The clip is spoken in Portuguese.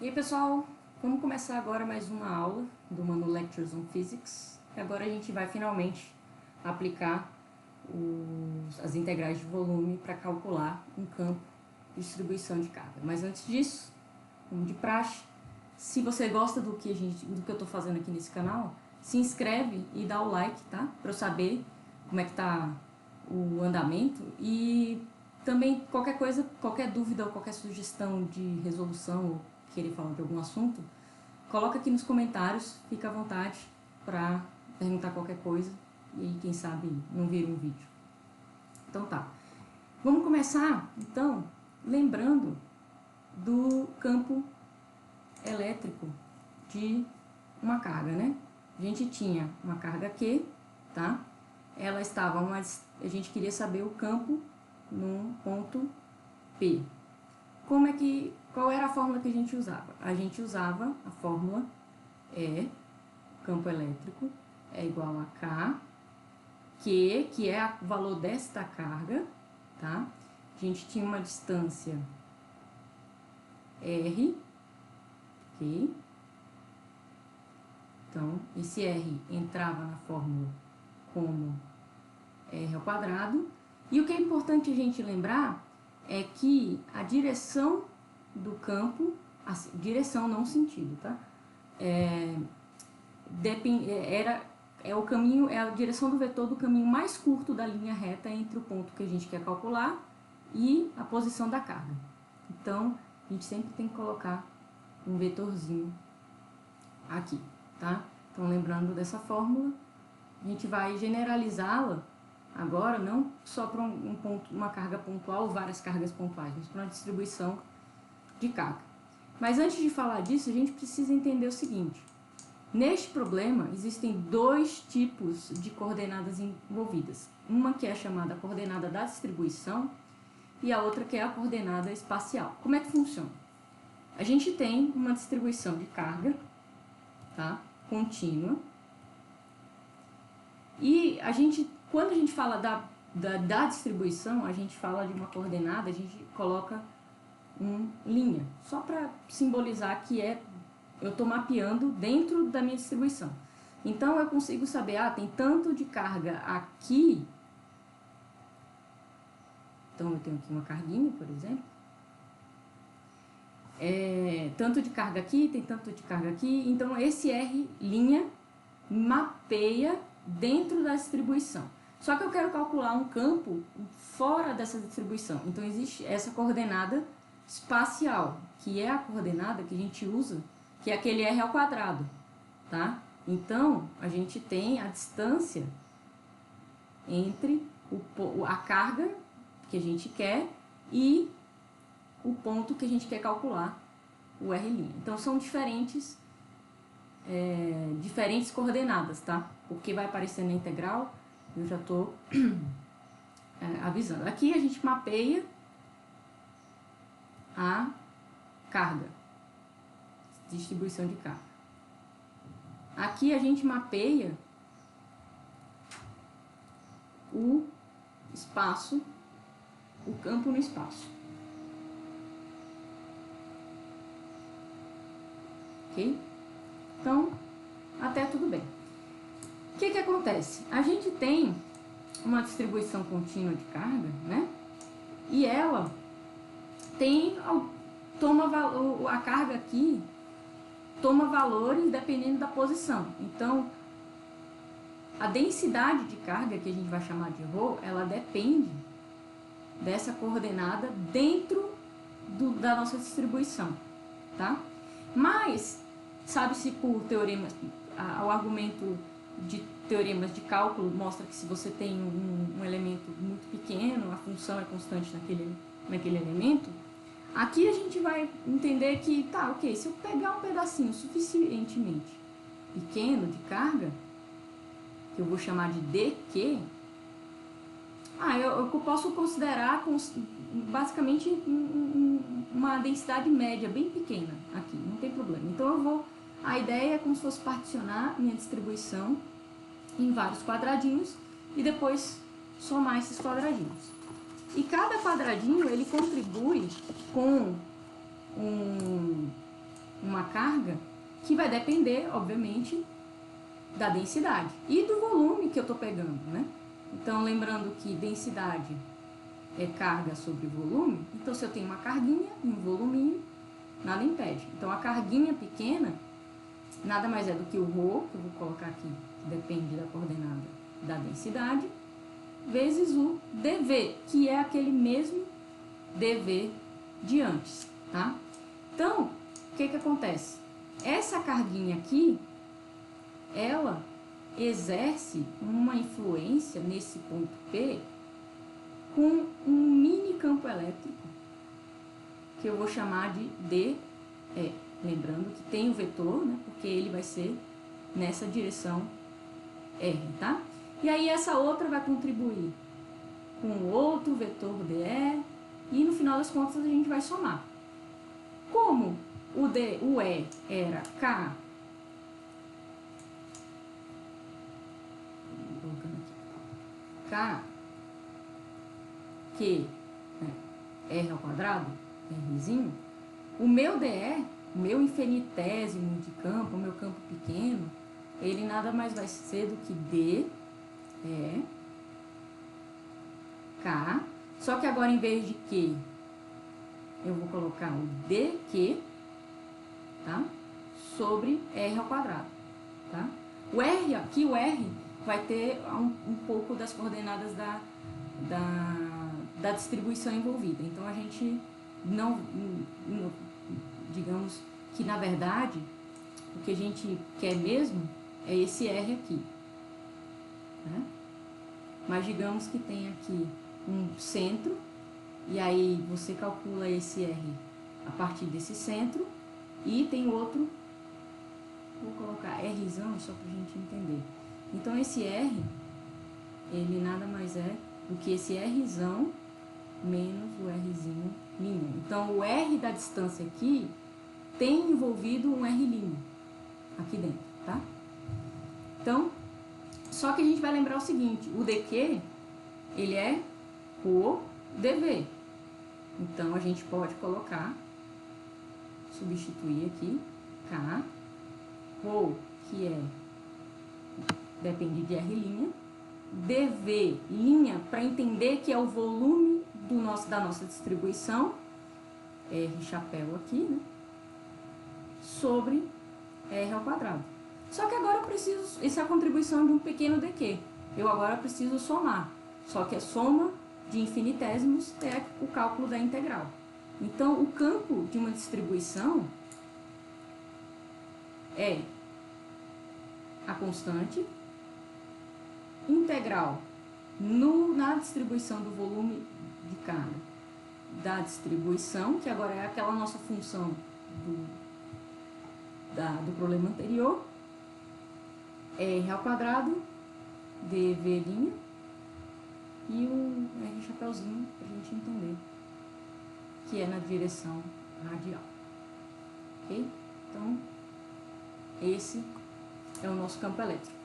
E aí, pessoal, vamos começar agora mais uma aula do Manu Lectures on Physics. E agora a gente vai finalmente aplicar as integrais de volume para calcular um campo de distribuição de carga. Mas antes disso, como de praxe, se você gosta do que eu estou fazendo aqui nesse canal, se inscreve e dá o like, tá? Para eu saber como é que tá o andamento e também qualquer coisa, qualquer dúvida ou qualquer sugestão de resolução ou querer falar de algum assunto, coloca aqui nos comentários, fica à vontade para perguntar qualquer coisa e aí, quem sabe, não vira um vídeo. Então tá. Vamos começar, então, lembrando do campo elétrico de uma carga, né? A gente tinha uma carga Q, tá? Ela estava, a gente queria saber o campo num ponto P. Qual era a fórmula que a gente usava? A gente usava a fórmula campo elétrico é igual a K, Q, que é o valor desta carga, tá? A gente tinha uma distância R, ok? Então, esse R entrava na fórmula como R ao quadrado. E o que é importante a gente lembrar é que a direção do campo, direção não sentido, tá? O caminho, é a direção do vetor do caminho mais curto da linha reta entre o ponto que a gente quer calcular e a posição da carga. Então, a gente sempre tem que colocar um vetorzinho aqui, tá? Então, lembrando dessa fórmula, a gente vai generalizá-la agora, não só para uma carga pontual ou várias cargas pontuais, mas para uma distribuição de carga. Mas antes de falar disso, a gente precisa entender o seguinte. Neste problema, existem dois tipos de coordenadas envolvidas. Uma que é chamada coordenada da distribuição e a outra que é a coordenada espacial. Como é que funciona? A gente tem uma distribuição de carga, tá? Contínua. E quando a gente fala da distribuição, a gente fala de uma coordenada, a gente coloca linha, só para simbolizar que eu estou mapeando dentro da minha distribuição. Então, eu consigo saber, tem tanto de carga aqui. Então, eu tenho aqui uma carguinha, por exemplo. Tanto de carga aqui, tem tanto de carga aqui. Então, esse R' mapeia dentro da distribuição. Só que eu quero calcular um campo fora dessa distribuição. Então, existe essa coordenada espacial, que é a coordenada que a gente usa, que é aquele R ao quadrado, tá? Então, a gente tem a distância entre a carga que a gente quer e o ponto que a gente quer calcular, o R'. Então, são diferentes coordenadas, tá? Porque vai aparecer na integral, eu já estou avisando. Aqui a gente mapeia a carga, distribuição de carga. Aqui a gente mapeia o espaço, o campo no espaço. Ok? Então, até tudo bem. O que acontece? A gente tem uma distribuição contínua de carga, né? E ela a carga aqui toma valores dependendo da posição. Então, a densidade de carga, que a gente vai chamar de ρ, ela depende dessa coordenada dentro da nossa distribuição, tá? Mas, sabe-se por teoremas, o argumento de teoremas de cálculo mostra que se você tem um elemento muito pequeno, a função é constante naquele elemento. Aqui a gente vai entender que, ok, se eu pegar um pedacinho suficientemente pequeno de carga, que eu vou chamar de dq, eu posso considerar basicamente uma densidade média bem pequena aqui, não tem problema. Então a ideia é como se fosse particionar minha distribuição em vários quadradinhos e depois somar esses quadradinhos. E cada quadradinho ele contribui com carga, que vai depender, obviamente, da densidade e do volume que eu estou pegando, né? Então, lembrando que densidade é carga sobre volume, então se eu tenho uma carguinha e um voluminho, nada impede. Então, a carguinha pequena nada mais é do que o ρ, que eu vou colocar aqui, que depende da coordenada da densidade, vezes o dV, que é aquele mesmo dV de antes, tá? Então, o que que acontece? Essa carguinha aqui, ela exerce uma influência nesse ponto P com um mini campo elétrico, que eu vou chamar de DE. Lembrando que tem o vetor, né, porque ele vai ser nessa direção R, tá? E aí essa outra vai contribuir com outro vetor DE, e no final das contas a gente vai somar. Como o E era K, K, Q, né, R ao quadrado, Rzinho, o meu DE, o meu infinitésimo de campo, o meu campo pequeno, ele nada mais vai ser do que D, K, só que agora em vez de Q, eu vou colocar o DQ, tá? Sobre R ao quadrado, tá? O R aqui, o R vai ter um pouco das coordenadas da distribuição envolvida. Então, a gente não, digamos que na verdade, o que a gente quer mesmo é esse R aqui, né? Mas digamos que tem aqui um centro, e aí você calcula esse R a partir desse centro, e tem outro, vou colocar Rzão só pra gente entender. Então esse R, ele nada mais é do que esse Rzão menos o Rzinho linha. Então o R da distância aqui tem envolvido um R' aqui dentro, tá? Então, só que a gente vai lembrar o seguinte, o dq, ele é por dv. Então, a gente pode colocar, substituir aqui, K, ρ, que depende de R', dv, linha, para entender que é o volume da nossa distribuição, R chapéu aqui, né? Sobre R ao quadrado. Só que agora eu preciso, essa é a contribuição de um pequeno dq. Eu agora preciso somar. Só que a soma de infinitésimos é o cálculo da integral. Então, o campo de uma distribuição é a constante integral na distribuição do volume de carga da distribuição, que agora é aquela nossa função do problema anterior, R ao quadrado, dv', e o R chapéuzinho, para a gente entender, que é na direção radial. Ok? Então, esse é o nosso campo elétrico.